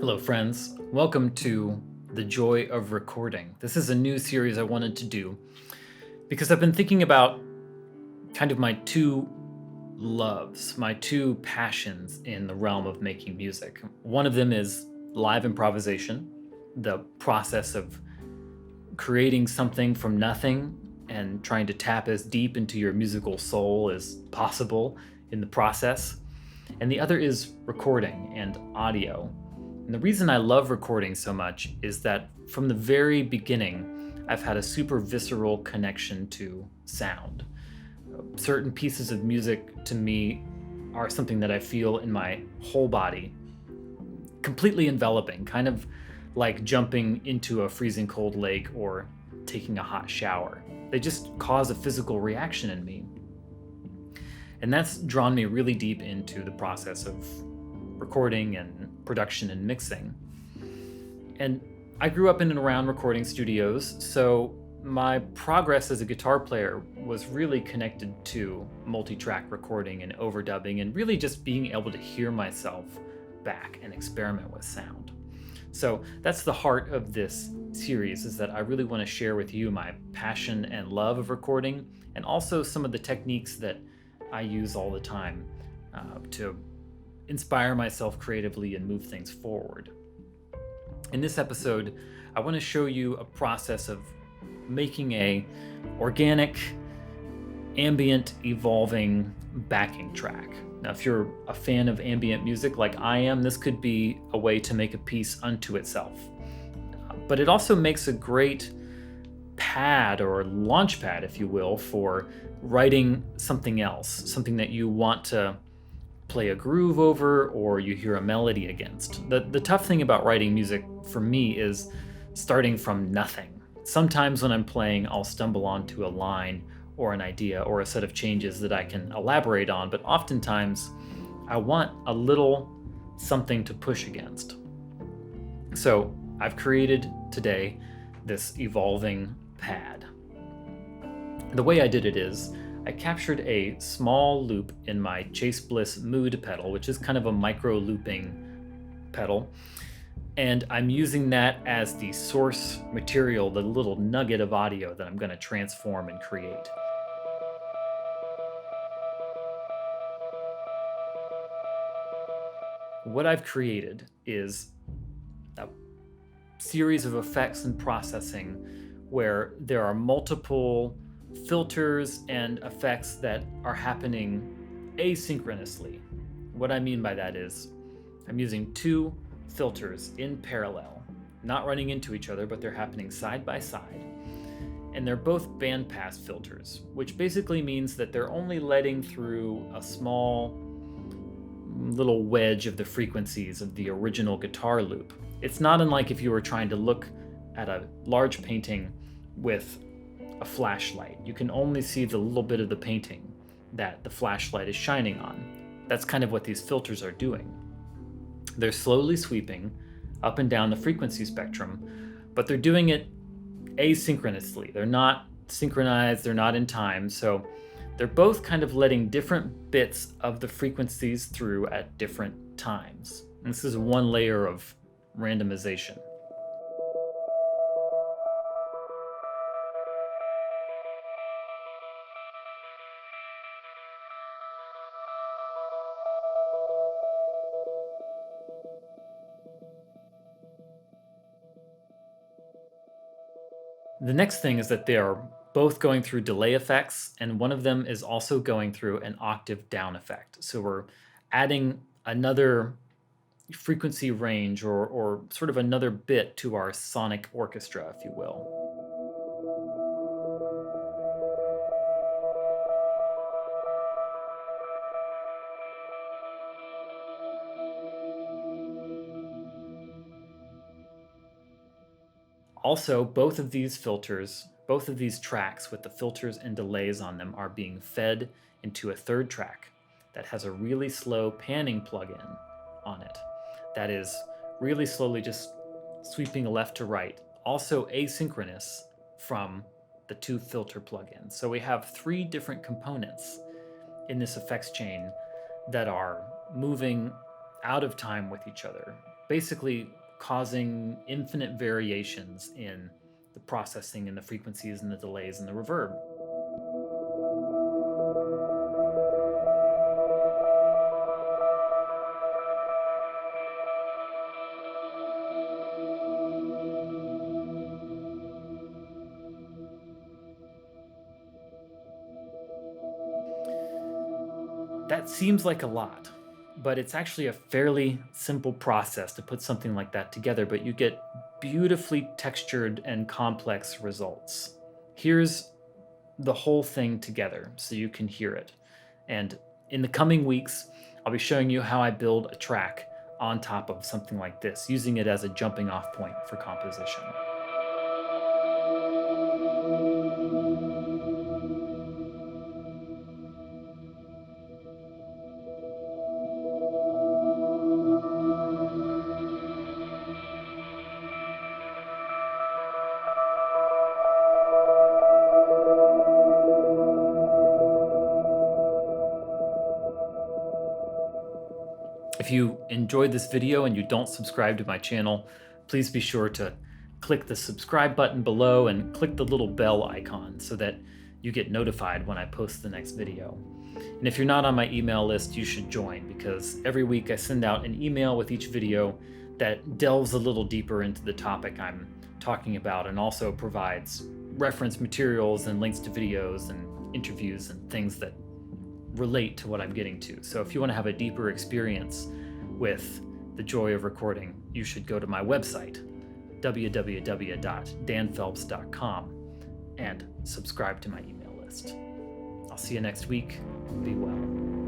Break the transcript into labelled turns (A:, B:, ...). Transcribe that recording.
A: Hello, friends. Welcome to The Joy of Recording. This is a new series I wanted to do because I've been thinking about kind of my two loves, my two passions in the realm of making music. One of them is live improvisation, the process of creating something from nothing and trying to tap as deep into your musical soul as possible in the process. And the other is recording and audio. And the reason I love recording so much is that from the very beginning, I've had a super visceral connection to sound. Certain pieces of music to me are something that I feel in my whole body, completely enveloping, kind of like jumping into a freezing cold lake or taking a hot shower. They just cause a physical reaction in me. And that's drawn me really deep into the process of recording and production and mixing. And I grew up in and around recording studios, so my progress as a guitar player was really connected to multi-track recording and overdubbing and really just being able to hear myself back and experiment with sound. So that's the heart of this series, is that I really want to share with you my passion and love of recording, and also some of the techniques that I use all the time to inspire myself creatively and move things forward. In this episode, I want to show you a process of making a organic, ambient, evolving backing track. Now, if you're a fan of ambient music like I am, this could be a way to make a piece unto itself. But it also makes a great pad or launch pad, if you will, for writing something else, something that you want to play a groove over or you hear a melody against. The tough thing about writing music for me is starting from nothing. Sometimes when I'm playing, I'll stumble onto a line or an idea or a set of changes that I can elaborate on, but oftentimes I want a little something to push against. So I've created today this evolving pad. The way I did it is I captured a small loop in my Chase Bliss Mood pedal, which is kind of a micro looping pedal. And I'm using that as the source material, the little nugget of audio that I'm going to transform and create. What I've created is a series of effects and processing where there are multiple filters and effects that are happening asynchronously. What I mean by that is I'm using two filters in parallel, not running into each other, but they're happening side by side. And they're both bandpass filters, which basically means that they're only letting through a small little wedge of the frequencies of the original guitar loop. It's not unlike if you were trying to look at a large painting with a flashlight. You can only see the little bit of the painting that the flashlight is shining on. That's kind of what these filters are doing. They're slowly sweeping up and down the frequency spectrum, but they're doing it asynchronously. They're not synchronized, they're not in time, so they're both kind of letting different bits of the frequencies through at different times. And this is one layer of randomization. The next thing is that they are both going through delay effects, and one of them is also going through an octave down effect. So we're adding another frequency range or sort of another bit to our sonic orchestra, if you will. Also, both of these filters, both of these tracks with the filters and delays on them are being fed into a third track that has a really slow panning plugin on it. That is really slowly just sweeping left to right, also asynchronous from the two filter plugins. So we have three different components in this effects chain that are moving out of time with each other. basically causing infinite variations in the processing and the frequencies and the delays and the reverb. That seems like a lot, but it's actually a fairly simple process to put something like that together, but you get beautifully textured and complex results. Here's the whole thing together so you can hear it. And in the coming weeks, I'll be showing you how I build a track on top of something like this, using it as a jumping off point for composition. If you enjoyed this video and you don't subscribe to my channel, please be sure to click the subscribe button below and click the little bell icon so that you get notified when I post the next video. And if you're not on my email list, you should join, because every week I send out an email with each video that delves a little deeper into the topic I'm talking about and also provides reference materials and links to videos and interviews and things that relate to what I'm getting to. So if you want to have a deeper experience with the joy of recording, you should go to my website, www.danphelps.com, and subscribe to my email list. I'll see you next week. Be well.